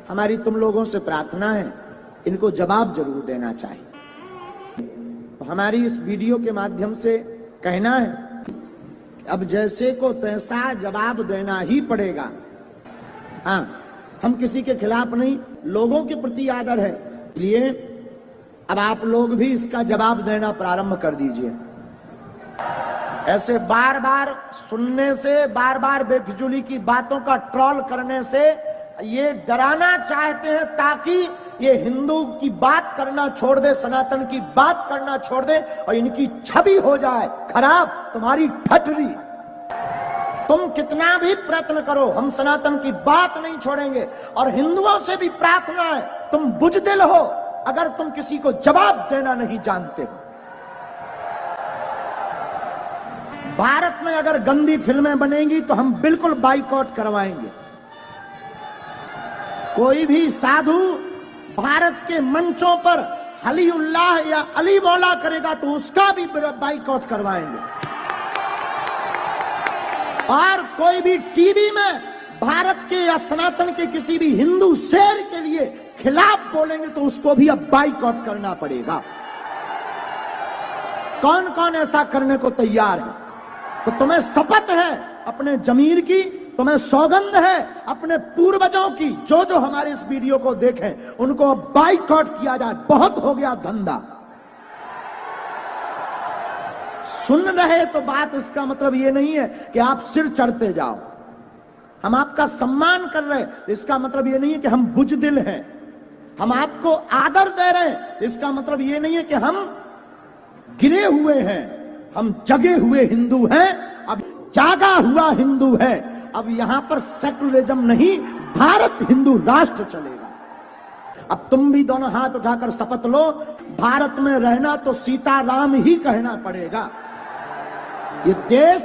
हमारी तुम लोगों से प्रार्थना है, इनको जवाब जरूर देना चाहिए। तो हमारी इस वीडियो के माध्यम से कहना है कि अब जैसे को तैसा जवाब देना ही पड़ेगा। हाँ, हम किसी के खिलाफ नहीं, लोगों के प्रति आदर है, इसलिए अब आप लोग भी इसका जवाब देना प्रारंभ कर दीजिए। ऐसे बार बार सुनने से, बार बार बेफिजूली की बातों का ट्रोल करने से ये डराना चाहते हैं ताकि ये हिंदू की बात करना छोड़ दे, सनातन की बात करना छोड़ दे और इनकी छवि हो जाए खराब, तुम्हारी ठठरी। तुम कितना भी प्रयत्न करो, हम सनातन की बात नहीं छोड़ेंगे। और हिंदुओं से भी प्रार्थना है, तुम बुजदिल हो अगर तुम किसी को जवाब देना नहीं जानते हो। भारत में अगर गंदी फिल्में बनेंगी तो हम बिल्कुल बाइकआउट करवाएंगे। कोई भी साधु भारत के मंचों पर अली उल्लाह या अली मौला करेगा तो उसका भी बाइकआउट करवाएंगे। और कोई भी टीवी में भारत के या सनातन के किसी भी हिंदू शेर के लिए खिलाफ बोलेंगे तो उसको भी अब बाइकआउट करना पड़ेगा। कौन कौन ऐसा करने को तैयार है? तो तुम्हें शपथ है अपने जमीर की, तुम्हें सौगंध है अपने पूर्वजों की, जो जो हमारे इस वीडियो को देखें उनको बाइकआउट किया जाए। बहुत हो गया धंधा। सुन रहे तो बात, इसका मतलब ये नहीं है कि आप सिर चढ़ते जाओ। हम आपका सम्मान कर रहे हैं, इसका मतलब ये नहीं है कि हम बुजदिल हैं। हम आपको आदर दे रहे हैं, इसका मतलब ये नहीं है कि हम गिरे हुए हैं। हम जगे हुए हिंदू हैं, अब जागा हुआ हिंदू है। अब यहां पर सेकुलरिज्म नहीं, भारत हिंदू राष्ट्र चलेगा। अब तुम भी दोनों हाथ उठाकर शपथ लो, भारत में रहना तो सीताराम ही कहना पड़ेगा। ये देश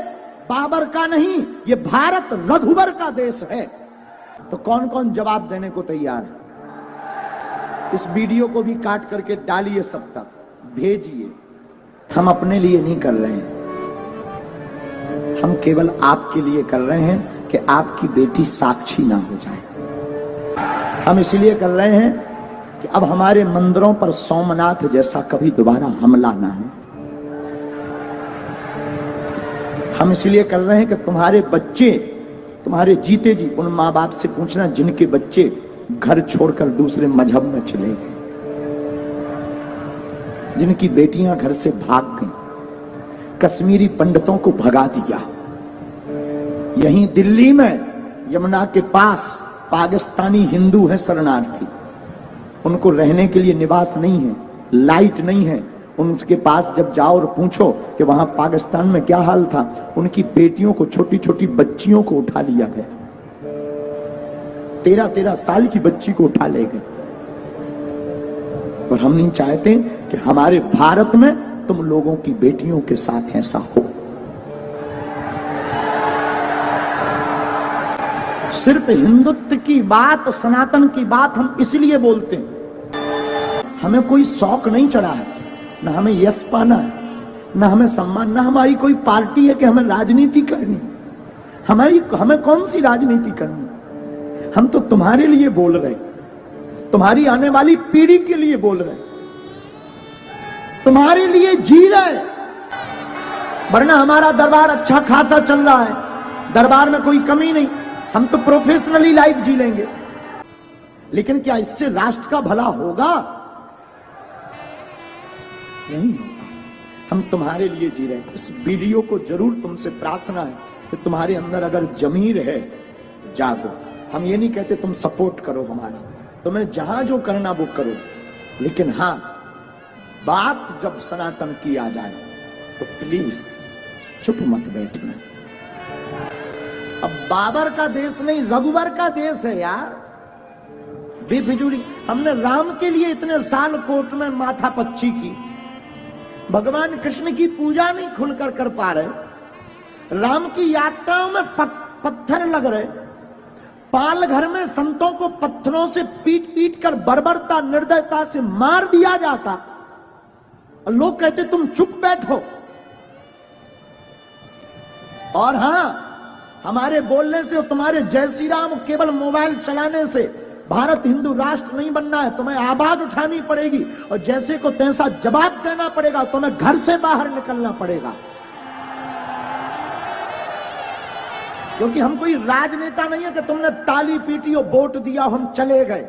बाबर का नहीं, ये भारत रघुवर का देश है। तो कौन कौन जवाब देने को तैयार है? इस वीडियो को भी काट करके डालिए, सब तक भेजिए। हम अपने लिए नहीं कर रहे हैं, हम केवल आपके लिए कर रहे हैं कि आपकी बेटी साक्षी ना हो जाए। हम इसलिए कर रहे हैं कि अब हमारे मंदिरों पर सोमनाथ जैसा कभी दोबारा हमला ना हो। हम इसलिए कर रहे हैं कि तुम्हारे बच्चे, तुम्हारे जीते जी उन माँ बाप से पूछना जिनके बच्चे घर छोड़कर दूसरे मजहब में चले गए, जिनकी बेटियां घर से भाग गईं, कश्मीरी पंडितों को भगा दिया। यहीं दिल्ली में यमुना के पास पाकिस्तानी हिंदू हैं शरणार्थी, उनको रहने के लिए निवास नहीं है, लाइट नहीं है। उनके पास जब जाओ और पूछो कि वहां पाकिस्तान में क्या हाल था, उनकी बेटियों को, छोटी छोटी बच्चियों को उठा लिया गया। 13-13 साल की बच्ची को उठा ले गए। और हम नहीं चाहते कि हमारे भारत में तुम लोगों की बेटियों के साथ ऐसा हो। सिर्फ हिंदुत्व की बात, सनातन की बात हम इसलिए बोलते हैं, हमें कोई शौक नहीं चढ़ा है, ना हमें यश पाना है, ना हमें सम्मान, ना हमारी कोई पार्टी है कि हमें राजनीति करनी। हमें कौन सी राजनीति करनी? हम तो तुम्हारे लिए बोल रहे, तुम्हारी आने वाली पीढ़ी के लिए बोल रहे, तुम्हारे लिए जी रहे। वरना हमारा दरबार अच्छा खासा चल रहा है, दरबार में कोई कमी नहीं, हम तो प्रोफेशनली लाइफ जी लेंगे। लेकिन क्या इससे राष्ट्र का भला होगा? नहीं होगा। हम तुम्हारे लिए जी रहे हैं। इस वीडियो को जरूर तुमसे प्रार्थना है कि तुम्हारे अंदर अगर जमीर है, जागो। हम ये नहीं कहते तुम सपोर्ट करो हमारा, तुम्हें जहां जो करना वो करो, लेकिन हां, बात जब सनातन की आ जाए तो प्लीज चुप मत बैठना। अब बाबर का देश नहीं, रघुवर का देश है यार। बेफिजूली हमने राम के लिए इतने साल कोर्ट में माथा पच्ची की, भगवान कृष्ण की पूजा नहीं खुलकर कर पा रहे, राम की यात्राओं में पत्थर लग रहे, पाल घर में संतों को पत्थरों से पीट पीट कर बर्बरता, निर्दयता से मार दिया जाता, और लोग कहते तुम चुप बैठो। और हां, हमारे बोलने से, तुम्हारे जय श्री राम केवल मोबाइल चलाने से भारत हिंदू राष्ट्र नहीं बनना है, तुम्हें आवाज उठानी पड़ेगी और जैसे को तैसा जवाब देना पड़ेगा, तुम्हें घर से बाहर निकलना पड़ेगा। क्योंकि हम कोई राजनेता नहीं है कि तुमने ताली पीटी और वोट दिया हम चले गए।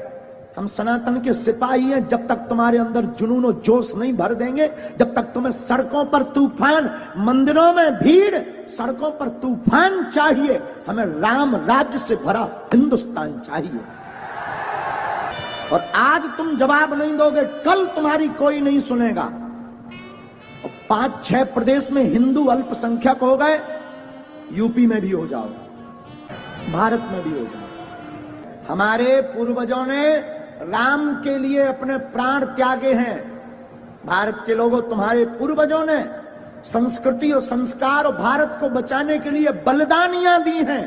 हम सनातन के सिपाही हैं। जब तक तुम्हारे अंदर जुनून और जोश नहीं भर देंगे, जब तक तुम्हें सड़कों पर तूफान, मंदिरों में भीड़, सड़कों पर तूफान चाहिए, हमें राम राज्य से भरा हिंदुस्तान चाहिए। और आज तुम जवाब नहीं दोगे, कल तुम्हारी कोई नहीं सुनेगा। और 5-6 प्रदेश में हिंदू अल्पसंख्यक हो गए, यूपी में भी हो जाओ, भारत में भी हो जाओ। हमारे पूर्वजों ने राम के लिए अपने प्राण त्यागे हैं। भारत के लोगों, तुम्हारे पूर्वजों ने संस्कृति और संस्कार और भारत को बचाने के लिए बलिदानियां दी हैं,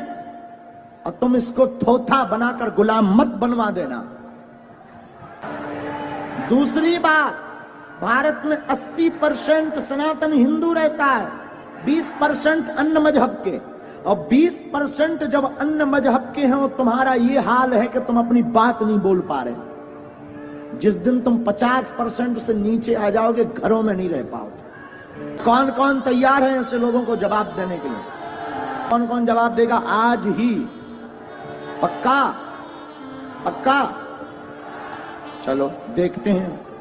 और तुम इसको थोथा बनाकर गुलाम मत बनवा देना। दूसरी बात, भारत में 80% सनातन हिंदू रहता है, 20% अन्य मजहब के, और 20% जब अन्य मजहब के हैं, तुम्हारा ये हाल है कि तुम अपनी बात नहीं बोल पा रहे। जिस दिन तुम 50% से नीचे आ जाओगे, घरों में नहीं रह पाओगे। कौन कौन तैयार है ऐसे लोगों को जवाब देने के लिए? कौन कौन जवाब देगा आज ही? पक्का? पक्का? चलो देखते हैं।